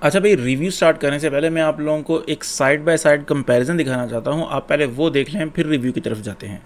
अच्छा भाई, review start करने से पहले मैं आप लोगों को एक साइड बाय साइड कंपैरिजन दिखाना चाहता हूँ। आप पहले वो देख लें, फिर रिव्यू की तरफ जाते हैं।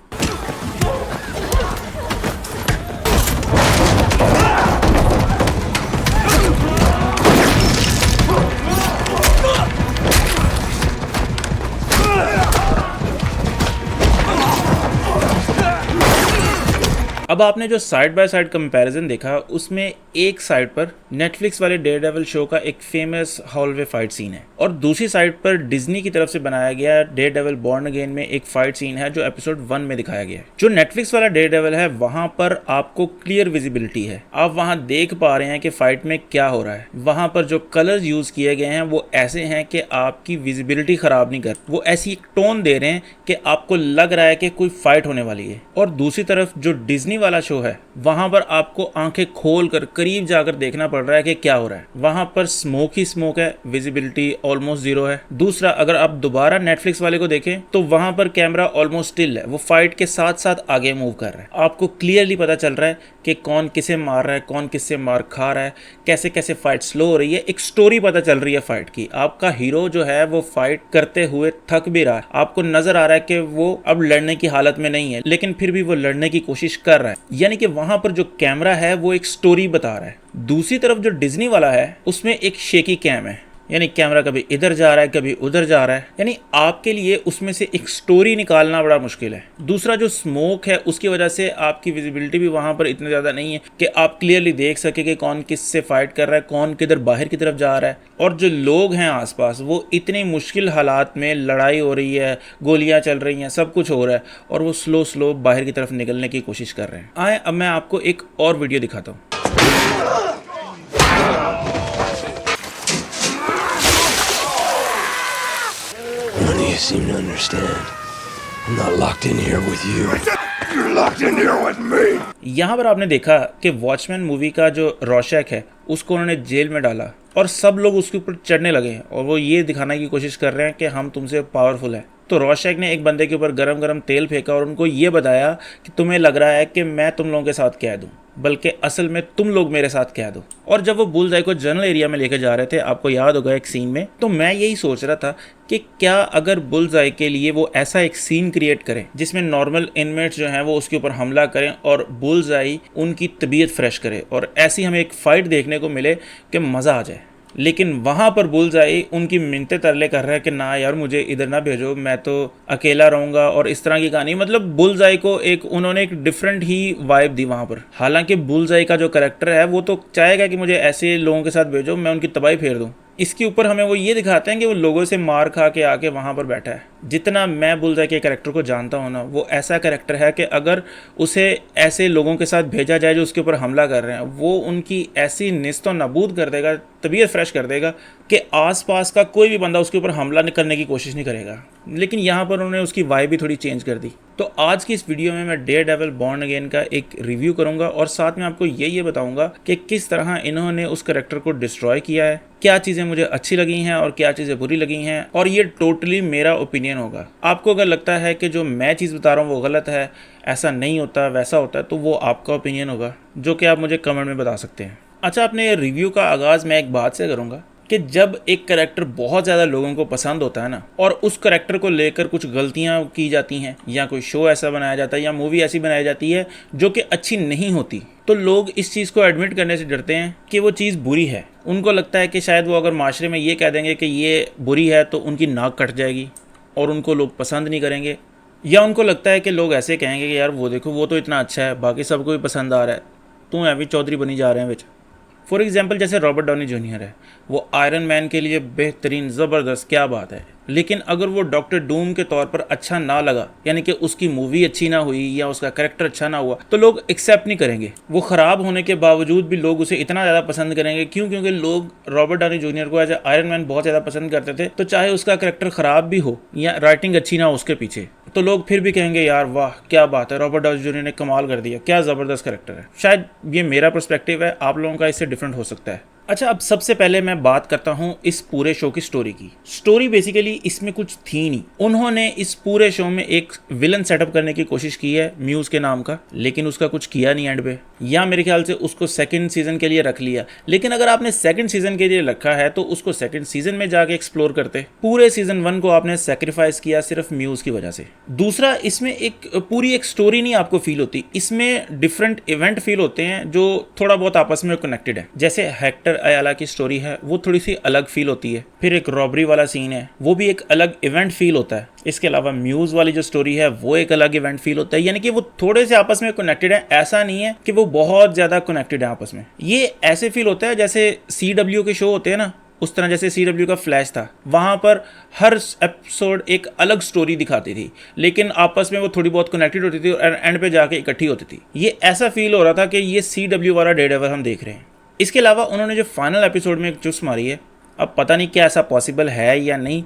अब आपने जो साइड बाय साइड कंपैरिजन देखा, उसमें एक साइड पर नेटफ्लिक्स वाले डेयरडेविल शो का एक फेमस हॉलवे फाइट सीन है और दूसरी साइड पर डिज्नी की तरफ से बनाया गया डेयरडेविल बॉर्न अगेन में एक फाइट सीन है जो एपिसोड 1 में दिखाया गया है। जो नेटफ्लिक्स वाला डेयरडेविल है वहां पर आपको क्लियर विजिबिलिटी है, आप वहां देख पा रहे हैं कि फाइट में क्या हो रहा है। वहां पर जो कलर्स यूज किए गए हैं वो ऐसे हैं कि आपकी विजिबिलिटी खराब नहीं कर, वो ऐसी एक टोन दे रहे हैं कि आपको लग रहा है कि कोई फाइट होने वाली है। और दूसरी तरफ जो डिज्नी वाला शो है वहां पर आपको आंखें खोल कर करीब जाकर देखना पड़ रहा है कि क्या हो रहा है। वहां पर स्मोक ही स्मोक है, विजिबिलिटी ऑलमोस्ट जीरो है। दूसरा, अगर आप दोबारा नेटफ्लिक्स वाले को देखें तो वहां पर कैमरा ऑलमोस्ट स्टिल है, वो फाइट के साथ साथ आगे मूव कर रहा है। आपको क्लियरली पता चल रहा है कि कौन किसे मार रहा है, कौन किससे मार खा रहा है, कैसे कैसे फाइट स्लो हो रही है। एक स्टोरी पता चल रही है फाइट की। आपका हीरो जो है वो फाइट करते हुए थक भी रहा है, आपको नजर आ रहा है कि वो अब लड़ने की हालत में नहीं है, लेकिन फिर भी वो लड़ने की कोशिश कर रहा है। यानी कि वहां पर जो कैमरा है वो एक स्टोरी बता रहा है। दूसरी तरफ जो डिज्नी वाला है उसमें एक शेकी कैम है, यानी कैमरा कभी इधर जा रहा है कभी उधर जा रहा है, यानी आपके लिए उसमें से एक स्टोरी निकालना बड़ा मुश्किल है। दूसरा, जो स्मोक है उसकी वजह से आपकी विजिबिलिटी भी वहां पर इतनी ज़्यादा नहीं है कि आप क्लियरली देख सके कि कौन किससे फाइट कर रहा है, कौन किधर बाहर की तरफ जा रहा है। और जो लोग हैं आसपास वो इतनी मुश्किल हालात में, लड़ाई हो रही है, गोलियां चल रही हैं, सब कुछ हो रहा है और वो स्लो स्लो बाहर की तरफ निकलने की कोशिश कर रहे हैं। आए अब मैं आपको एक और वीडियो दिखाता हूँ। None of you seem to understand. I'm not locked in here with you. You're locked in here with me. यहाँ पर आपने देखा कि वॉचमैन मूवी का जो रोशैक है उसको उन्होंने जेल में डाला और सब लोग उसके ऊपर चढ़ने लगे हैं और वो ये दिखाने की कोशिश कर रहे हैं कि हम तुमसे पावरफुल हैं। तो रोशैक ने एक बंदे के ऊपर गरम गरम तेल फेंका और उनको ये बताया कि तुम्हें लग रहा है कि मैं तुम लोगों के साथ कह दूं, बल्कि असल में तुम लोग मेरे साथ कह दो। और जब वो बुलजाई को जनरल एरिया में लेकर जा रहे थे, आपको याद होगा एक सीन में, तो मैं यही सोच रहा था कि क्या अगर बुलजाई के लिए वो ऐसा एक सीन क्रिएट करें जिसमें नॉर्मल इनमेट्स जो हैं वो उसके ऊपर हमला करें और बुलजाई उनकी तबीयत फ्रेश करे और ऐसी हमें एक फ़ाइट देखने को मिले कि मज़ा आ जाए। लेकिन वहाँ पर बुलजाई उनकी मिन्नतें तरले कर रहा है कि ना यार मुझे इधर ना भेजो, मैं तो अकेला रहूँगा और इस तरह की कहानी। मतलब बुलजाई को उन्होंने एक डिफरेंट ही वाइब दी वहाँ पर। हालांकि बुलजाई का जो कैरेक्टर है वो तो चाहेगा कि मुझे ऐसे लोगों के साथ भेजो, मैं उनकी तबाही फेर दूँ। इसके ऊपर हमें वो ये दिखाते हैं कि वो लोगों से मार खा के आके वहाँ पर बैठा है। जितना मैं बुलजाई के कैरेक्टर को जानता हूँ ना, वो ऐसा कैरेक्टर है कि अगर उसे ऐसे लोगों के साथ भेजा जाए जो उसके ऊपर हमला कर रहे हैं, वो उनकी ऐसी निस्त व नबूद कर देगा, तबीयत फ्रेश कर देगा कि आसपास का कोई भी बंदा उसके ऊपर हमला करने की कोशिश नहीं करेगा। लेकिन यहाँ पर उन्होंने उसकी वाइब भी थोड़ी चेंज कर दी। तो आज की इस वीडियो में मैं डेयरडेविल बॉर्न अगेन का एक रिव्यू करूंगा और साथ में आपको ये बताऊंगा कि किस तरह इन्होंने उस कैरेक्टर को डिस्ट्रॉय किया है, क्या चीज़ें मुझे अच्छी लगी हैं और क्या चीज़ें बुरी लगी हैं। और ये टोटली मेरा ओपिनियन होगा। आपको अगर लगता है कि जो मैं चीज़ बता रहा हूँ वो गलत है, ऐसा नहीं होता वैसा होता है, तो वो आपका ओपिनियन होगा जो कि आप मुझे कमेंट में बता सकते हैं। अच्छा, अपने रिव्यू का आगाज़ मैं एक बात से करूँगा कि जब एक कैरेक्टर बहुत ज़्यादा लोगों को पसंद होता है ना, और उस कैरेक्टर को लेकर कुछ गलतियाँ की जाती हैं या कोई शो ऐसा बनाया जाता है या मूवी ऐसी बनाई जाती है जो कि अच्छी नहीं होती, तो लोग इस चीज़ को एडमिट करने से डरते हैं कि वो चीज़ बुरी है। उनको लगता है कि शायद वो अगर माशरे में ये कह देंगे कि ये बुरी है तो उनकी नाक कट जाएगी और उनको लोग पसंद नहीं करेंगे, या उनको लगता है कि लोग ऐसे कहेंगे कि यार वो देखो वो तो इतना अच्छा है, बाकी सबको भी पसंद आ रहा है, तू अभी चौधरी बनी जा रहे हैं बिच। फॉर एग्जाम्पल जैसे रॉबर्ट डाउनी जूनियर है, वो आयरन मैन के लिए बेहतरीन, ज़बरदस्त, क्या बात है। लेकिन अगर वो डॉक्टर डूम के तौर पर अच्छा ना लगा, यानी कि उसकी मूवी अच्छी ना हुई या उसका कैरेक्टर अच्छा ना हुआ, तो लोग एक्सेप्ट नहीं करेंगे। वो ख़राब होने के बावजूद भी लोग उसे इतना ज़्यादा पसंद करेंगे। क्यों? क्योंकि लोग रॉबर्ट डाउनी जूनियर को एज ए आयरन मैन बहुत ज़्यादा पसंद करते थे। तो चाहे उसका कैरेक्टर ख़राब भी हो या राइटिंग अच्छी ना हो उसके पीछे, तो लोग फिर भी कहेंगे यार वाह क्या बात है, रॉबर्ट डाउनी जूनियर ने कमाल कर दिया, क्या ज़बरदस्त कैरेक्टर है। शायद ये मेरा पर्सपेक्टिव है, आप लोगों का इससे डिफरेंट हो सकता है। अच्छा, अब सबसे पहले मैं बात करता हूँ इस पूरे शो की स्टोरी की। स्टोरी बेसिकली इसमें कुछ थी नहीं। उन्होंने इस पूरे शो में एक विलन सेटअप करने की कोशिश की है म्यूज के नाम का, लेकिन उसका कुछ किया नहीं एंड पे, या मेरे ख्याल से उसको सेकंड सीजन के लिए रख लिया। लेकिन अगर आपने सेकंड सीजन के लिए रखा है तो उसको सेकंड सीजन में जाके एक्सप्लोर करते। पूरे सीजन 1 को आपने सेक्रीफाइस किया सिर्फ म्यूज की वजह से। दूसरा, इसमें एक पूरी एक स्टोरी नहीं आपको फील होती, इसमें डिफरेंट इवेंट फील होते हैं जो थोड़ा बहुत आपस में कनेक्टेड है। जैसे हेक्टर अयाला की स्टोरी है, वो थोड़ी सी अलग फील होती है। फिर एक रॉबरी वाला सीन है, वो भी एक अलग इवेंट फील होता है। इसके अलावा म्यूज वाली जो स्टोरी है वो एक अलग इवेंट फील होता है। यानी कि वो थोड़े से आपस में कनेक्टेड है, ऐसा नहीं है कि वो बहुत ज्यादा कनेक्टेड है आपस में। ये ऐसे फील होता है जैसे CW के शो होते हैं ना, उस तरह। जैसे CW का फ्लैश था, वहां पर हर एपिसोड एक अलग स्टोरी दिखाती थी, लेकिन आपस में वो थोड़ी बहुत कनेक्टेड होती थी और एंड पे जाके इकट्ठी होती थी। ये ऐसा फील हो रहा था कि ये CW वाला डेडेवर हम देख रहे हैं। इसके अलावा उन्होंने जो फाइनल एपिसोड में एक चुस्त मारी है, अब पता नहीं क्या ऐसा पॉसिबल है या नहीं,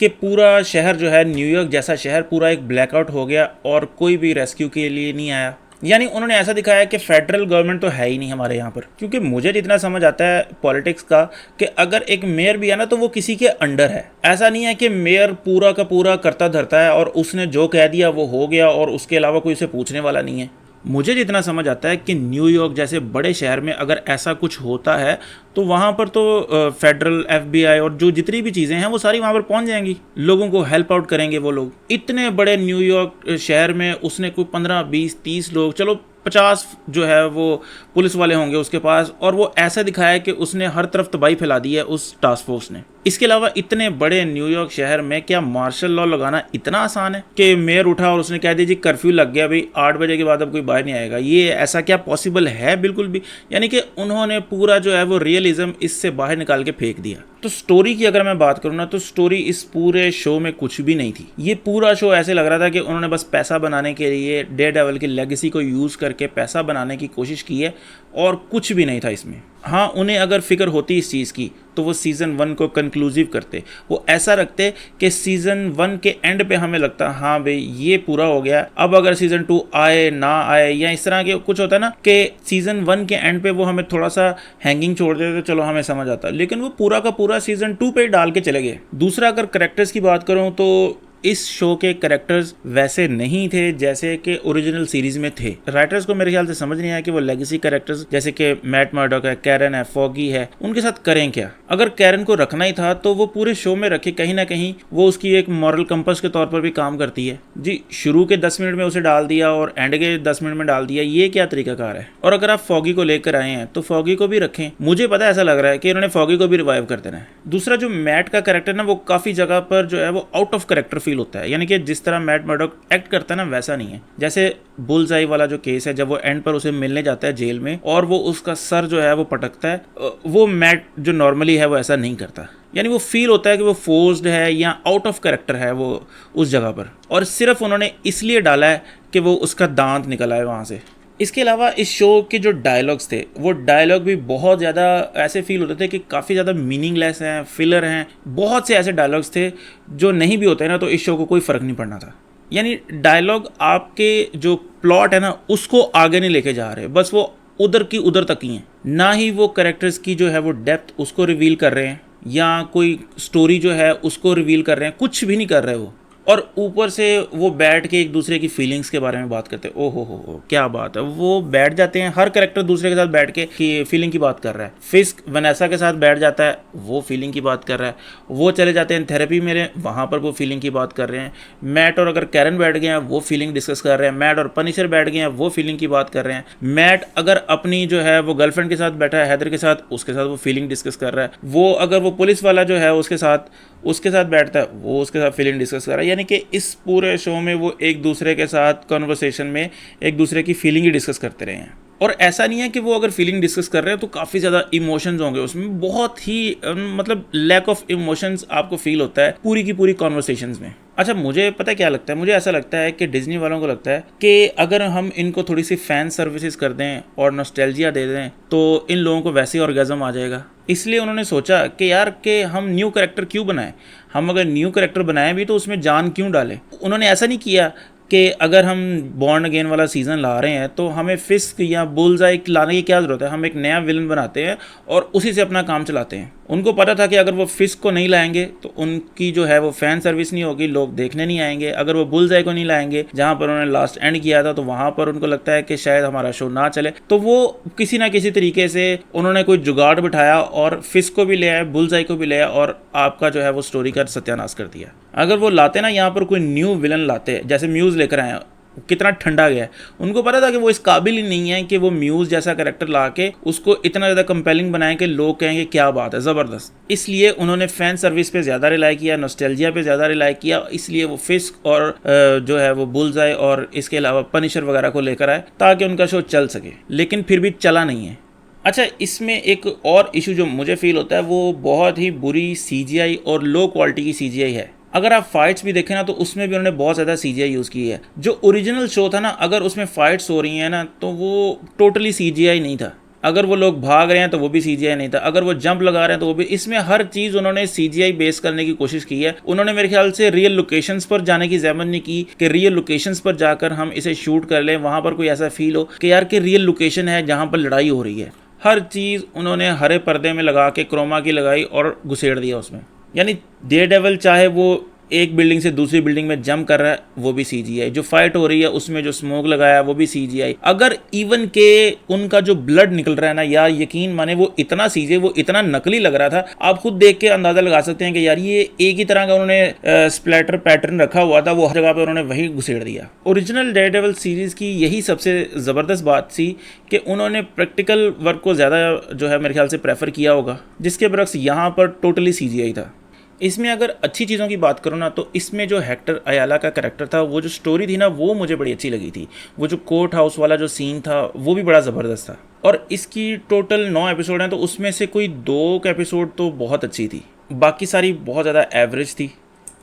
कि पूरा शहर जो है, न्यूयॉर्क जैसा शहर, पूरा एक ब्लैकआउट हो गया और कोई भी रेस्क्यू के लिए नहीं आया। यानी उन्होंने ऐसा दिखाया कि फेडरल गवर्नमेंट तो है ही नहीं हमारे यहाँ पर। क्योंकि मुझे जितना समझ आता है पॉलिटिक्स का, कि अगर एक मेयर भी है ना तो वो किसी के अंडर है। ऐसा नहीं है कि मेयर पूरा का पूरा करता धरता है और उसने जो कह दिया वो हो गया और उसके अलावा कोई उसे पूछने वाला नहीं है। मुझे जितना समझ आता है कि न्यूयॉर्क जैसे बड़े शहर में अगर ऐसा कुछ होता है तो वहाँ पर तो फेडरल FBI और जो जितनी भी चीज़ें हैं वो सारी वहाँ पर पहुँच जाएंगी, लोगों को हेल्प आउट करेंगे वो लोग। इतने बड़े न्यूयॉर्क शहर में उसने कोई 15, 20, 30 लोग, चलो 50 जो है वो पुलिस वाले होंगे उसके पास, और वो ऐसा दिखाया कि उसने हर तरफ तबाही फैला दी है उस टास्क फोर्स ने। इसके अलावा इतने बड़े न्यूयॉर्क शहर में क्या मार्शल लॉ लगाना इतना आसान है कि मेयर उठा और उसने कह दिया जी कर्फ्यू लग गया भाई, 8 बजे के बाद अब कोई बाहर नहीं आएगा? ये ऐसा क्या पॉसिबल है? बिल्कुल भी। यानी कि उन्होंने पूरा जो है वो रियलिज्म इससे बाहर निकाल के फेंक दिया। तो स्टोरी की अगर मैं बात करूँ ना, तो स्टोरी इस पूरे शो में कुछ भी नहीं थी। ये पूरा शो ऐसे लग रहा था कि उन्होंने बस पैसा बनाने के लिए डेयरडेविल की लेगेसी को यूज़ करके पैसा बनाने की कोशिश की है, और कुछ भी नहीं था इसमें। हाँ, उन्हें अगर फिक्र होती इस चीज़ की तो वो सीज़न 1 को कंक्लूसिव करते, वो ऐसा रखते कि सीज़न 1 के एंड पे हमें लगता हाँ भाई ये पूरा हो गया, अब अगर सीज़न 2 आए ना आए या इस तरह के कुछ होता है ना कि सीज़न 1 के एंड पे वो हमें थोड़ा सा हैंगिंग छोड़ देते तो चलो हमें समझ आता, लेकिन वो पूरा का पूरा सीज़न 2 पे डाल के चले गए। दूसरा, अगर करेक्टर्स की बात करूँ तो इस शो के कैरेक्टर्स वैसे नहीं थे जैसे कि ओरिजिनल सीरीज में थे। राइटर्स को मेरे ख्याल से समझ नहीं आया कि वो लेगेसी कैरेक्टर्स जैसे कि मैट मर्डॉक है, कैरन है, फॉगी है, उनके साथ करें क्या। अगर कैरन को रखना ही था तो वो पूरे शो में रखे, कहीं ना कहीं वो उसकी एक मॉरल कंपास के तौर पर भी काम करती है। जी, शुरू के 10 मिनट में उसे डाल दिया और एंड के 10 मिनट में डाल दिया, ये क्या तरीकाकार है। और अगर आप फॉगी को लेकर आए हैं तो फॉगी को भी रखें। मुझे पता है ऐसा लग रहा है कि इन्होंने फॉगी को भी रिवाइव कर देना है। दूसरा, जो मैट का कैरेक्टर ना, वो काफी जगह पर जो है वो आउट ऑफ कैरेक्टर फील होता है। यानी कि जिस तरह मैट मर्डॉक एक्ट करता है ना वैसा नहीं है। जैसे बुल्सआई वाला जो केस है, जब वो एंड पर उसे मिलने जाता है जेल में और वो उसका सर जो है वो पटकता है, वो मैट जो नॉर्मली है वो ऐसा नहीं करता। यानी वो फील होता है कि वो फोर्स्ड है या आउट ऑफ कैरेक्टर है वो उस जगह पर, और सिर्फ उन्होंने इसलिए डाला है कि वो उसका दांत निकल आए वहाँ से। इसके अलावा इस शो के जो डायलॉग्स थे, वो डायलॉग भी बहुत ज़्यादा ऐसे फील होते थे कि काफ़ी ज़्यादा मीनिंगलेस हैं, फिलर हैं। बहुत से ऐसे डायलॉग्स थे जो नहीं भी होते ना तो इस शो को कोई फ़र्क नहीं पड़ना था। यानी डायलॉग आपके जो प्लॉट है ना उसको आगे नहीं लेके जा रहे, बस वो उधर की उधर तक ही हैं। ना ही वो कैरेक्टर्स की जो है वो डेप्थ उसको रिवील कर रहे हैं या कोई स्टोरी जो है उसको रिवील कर रहे हैं, कुछ भी नहीं कर रहे वो। और ऊपर से वो बैठ के एक दूसरे की फीलिंग्स के बारे में बात करते हैं। ओहो हो क्या बात है, वो बैठ जाते हैं, हर कैरेक्टर दूसरे के साथ बैठ के कि फीलिंग की बात कर रहा है। फिस्क वनेसा के साथ बैठ जाता है, वो फीलिंग की बात कर रहा है। वो चले जाते हैं थेरेपी में, वहाँ पर वो फीलिंग की बात कर रहे हैं। मैट और अगर कैरन बैठ गए हैं वो फीलिंग डिस्कस कर रहे हैं। मैट और पनिशर बैठ गए हैं वो फीलिंग की बात कर रहे हैं। मैट अगर अपनी जो है वो गर्लफ्रेंड के साथ बैठा है हैदर के साथ, उसके साथ वो फीलिंग डिस्कस कर रहा है। वो अगर वो पुलिस वाला जो है उसके साथ बैठता है, वो उसके साथ फीलिंग डिस्कस कर रहा है। यानी कि इस पूरे शो में वो एक दूसरे के साथ कन्वर्सेशन में एक दूसरे की फीलिंग ही डिस्कस करते रहे हैं। और ऐसा नहीं है कि वो अगर फीलिंग डिस्कस कर रहे हैं तो काफ़ी ज़्यादा इमोशंस होंगे उसमें, बहुत ही मतलब लैक ऑफ इमोशंस आपको फील होता है पूरी की पूरी कॉन्वर्सेशंस में। अच्छा, मुझे पता क्या लगता है, मुझे ऐसा लगता है कि डिज्नी वालों को लगता है कि अगर हम इनको थोड़ी सी फैन सर्विसेज कर दें और नॉस्टैल्जिया दे दें तो इन लोगों को वैसे ही ऑर्गेज़म आ जाएगा। इसलिए उन्होंने सोचा कि यार कि हम न्यू कैरेक्टर क्यों बनाएं, हम अगर न्यू कैरेक्टर बनाएं भी तो उसमें जान क्यों डालें। उन्होंने ऐसा नहीं किया कि अगर हम बॉर्न अगेन वाला सीज़न ला रहे हैं तो हमें फिस्क या बुल्सआई लाने की क्या ज़रूरत है, हम एक नया विलन बनाते हैं और उसी से अपना काम चलाते हैं। उनको पता था कि अगर वो फिस्क को नहीं लाएंगे तो उनकी जो है वो फ़ैन सर्विस नहीं होगी, लोग देखने नहीं आएंगे। अगर वो बुल्सआई को नहीं लाएंगे जहाँ पर उन्होंने लास्ट एंड किया था, तो वहाँ पर उनको लगता है कि शायद हमारा शो ना चले, तो वो किसी ना किसी तरीके से उन्होंने कोई जुगाड़ बिठाया और फिस्क को भी ले आए, बुल्सआई को भी ले आए और आपका जो है वो स्टोरी का सत्यानाश कर दिया। अगर वो लाते ना यहाँ पर कोई न्यू विलन लाते, जैसे म्यूज़ लेकर आए, कितना ठंडा गया है। उनको पता था कि वो इस काबिल ही नहीं है कि वो म्यूज़ जैसा कैरेक्टर ला के उसको इतना ज़्यादा कंपेलिंग बनाए कि लोग कहेंगे क्या बात है, ज़बरदस्त। इसलिए उन्होंने फ़ैन सर्विस पे ज़्यादा रिलाई किया, नॉस्टैल्जिया पे ज़्यादा रिलाई किया, इसलिए वो फिस्क और जो है वो बुल्सआई और इसके अलावा पनिशर वगैरह को लेकर आए ताकि उनका शो चल सके, लेकिन फिर भी चला नहीं है। अच्छा, इसमें एक और इशू जो मुझे फील होता है वो बहुत ही बुरी CGI और लो क्वालिटी की CGI है। अगर आप फाइट्स भी देखें ना तो उसमें भी उन्होंने बहुत ज़्यादा CGI यूज़ की है। जो ओरिजिनल शो था ना, अगर उसमें फाइट्स हो रही हैं ना तो वो टोटली CGI नहीं था। अगर वो लोग भाग रहे हैं तो वो भी CGI नहीं था, अगर वो जंप लगा रहे हैं तो वो भी। इसमें हर चीज़ उन्होंने CGI बेस करने की कोशिश की है। उन्होंने मेरे ख्याल से रियल लोकेशंस पर जाने की ज़हमत नहीं की कि रियल लोकेशंस पर जाकर हम इसे शूट कर लें, वहाँ पर कोई ऐसा फील हो कि यार कि रियल लोकेशन है जहाँ पर लड़ाई हो रही है। हर चीज़ उन्होंने हरे पर्दे में लगा के क्रोमा की लगाई और घुसेड़ दिया उसमें। यानी डेयरडेविल चाहे वो एक बिल्डिंग से दूसरी बिल्डिंग में जंप कर रहा है वो भी CGI, जो फाइट हो रही है उसमें जो स्मोक लगाया है वो भी CGI। अगर इवन के उनका जो ब्लड निकल रहा है ना यार, यकीन माने वो इतना CGI, वो इतना नकली लग रहा था। आप खुद देख के अंदाजा लगा सकते हैं कि यार ये एक ही तरह का उन्होंने स्प्लैटर पैटर्न रखा हुआ था, वो हर जगह पे उन्होंने वही घुसेड़ दिया। ओरिजिनल डेयरडेविल सीरीज की यही सबसे ज़बरदस्त बात थी कि उन्होंने प्रैक्टिकल वर्क को ज़्यादा जो है मेरे ख्याल से प्रेफर किया होगा, जिसके बरक्स यहाँ पर टोटली CGI था। इसमें अगर अच्छी चीज़ों की बात करूँ ना तो इसमें जो हेक्टर अयाला का करैक्टर था, वो जो स्टोरी थी ना वो मुझे बड़ी अच्छी लगी थी। वो जो कोर्ट हाउस वाला जो सीन था वो भी बड़ा ज़बरदस्त था। और इसकी टोटल 9 एपिसोड हैं तो उसमें से कोई 2 एपिसोड तो बहुत अच्छी थी, बाकी सारी बहुत ज़्यादा एवरेज थी।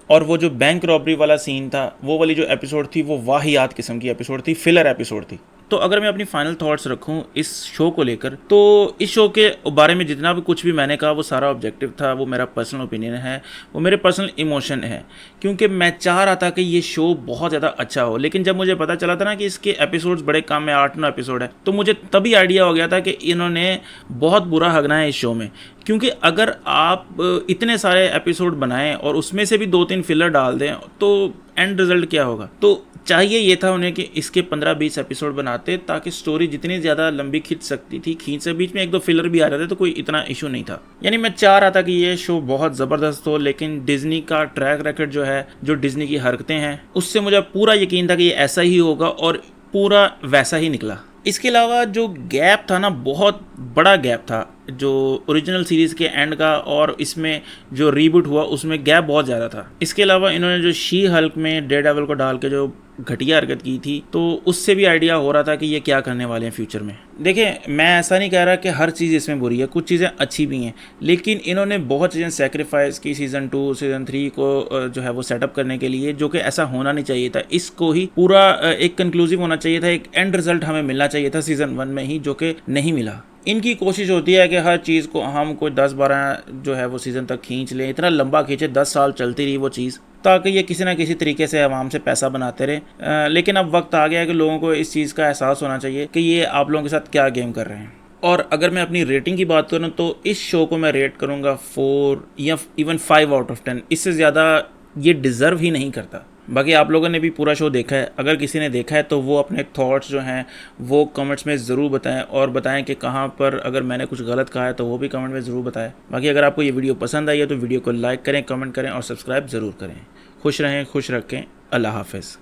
और वो जो बैंक रॉबरी वाला सीन था, वो वाली जो एपिसोड थी वो वाहियात किस्म की एपिसोड थी, फिलर एपिसोड थी। तो अगर मैं अपनी फाइनल थॉट्स रखूं इस शो को लेकर, तो इस शो के बारे में जितना भी कुछ भी मैंने कहा वो सारा ऑब्जेक्टिव था, वो मेरा पर्सनल ओपिनियन है, वो मेरे पर्सनल इमोशन है। क्योंकि मैं चाह रहा था कि ये शो बहुत ज़्यादा अच्छा हो, लेकिन जब मुझे पता चला था ना कि इसके एपिसोड्स बड़े कम है, 8-9 एपिसोड है, तो मुझे तभी आइडिया हो गया था कि इन्होंने बहुत बुरा हगना है इस शो में। क्योंकि अगर आप इतने सारे एपिसोड बनाएं और उसमें से भी 2-3 फिलर डाल दें तो एंड रिजल्ट क्या होगा। तो चाहिए ये था उन्हें कि इसके 15-20 एपिसोड बनाते ताकि स्टोरी जितनी ज़्यादा लंबी खींच सकती थी खींच से, बीच में 1-2 फिलर भी आ जाते तो कोई इतना इशू नहीं था। यानी मैं चाह रहा था कि ये शो बहुत ज़बरदस्त हो, लेकिन डिज्नी का ट्रैक रिकॉर्ड जो है, जो डिज्नी की हरकतें हैं, उससे मुझे पूरा यकीन था कि ये ऐसा ही होगा और पूरा वैसा ही निकला। इसके अलावा जो गैप था ना, बहुत बड़ा गैप था जो ओरिजिनल सीरीज़ के एंड का और इसमें जो रीबूट हुआ उसमें गैप बहुत ज़्यादा था। इसके अलावा इन्होंने जो शी हल्क में डेयरडेविल को डाल के जो घटिया हरकत की थी, तो उससे भी आइडिया हो रहा था कि ये क्या करने वाले हैं फ्यूचर में। देखिए, मैं ऐसा नहीं कह रहा कि हर चीज़ इसमें बुरी है, कुछ चीज़ें अच्छी भी हैं, लेकिन इन्होंने बहुत चीज़ें सेक्रीफाइस की सीज़न 2 सीज़न 3 को जो है वो सेटअप करने के लिए, जो कि ऐसा होना नहीं चाहिए था। इसको ही पूरा एक कंक्लूसिव होना चाहिए था, एक एंड रिजल्ट हमें मिलना चाहिए था सीज़न 1 में ही, जो कि नहीं मिला। इनकी कोशिश होती है कि हर चीज़ को हम कोई 10-12 जो है वो सीज़न तक खींच लें, इतना लंबा खींचे, 10 साल चलती रही वो चीज़, ताकि ये किसी ना किसी तरीके से आवाम से पैसा बनाते रहे। लेकिन अब वक्त आ गया है कि लोगों को इस चीज़ का एहसास होना चाहिए कि ये आप लोगों के साथ क्या गेम कर रहे हैं। और अगर मैं अपनी रेटिंग की बात करूँ तो इस शो को मैं रेट करूँगा 4 या इवन 5 आउट ऑफ 10। इससे ज़्यादा ये डिज़र्व ही नहीं करता। बाकी आप लोगों ने भी पूरा शो देखा है, अगर किसी ने देखा है तो वो अपने थॉट्स जो हैं वो कमेंट्स में ज़रूर बताएं, और बताएं कि कहाँ पर अगर मैंने कुछ गलत कहा है तो वो भी कमेंट में ज़रूर बताएं। बाकी अगर आपको ये वीडियो पसंद आई है तो वीडियो को लाइक करें, कमेंट करें और सब्सक्राइब ज़रूर करें। खुश रहें, खुश रखें। अल्लाह हाफ़िज़।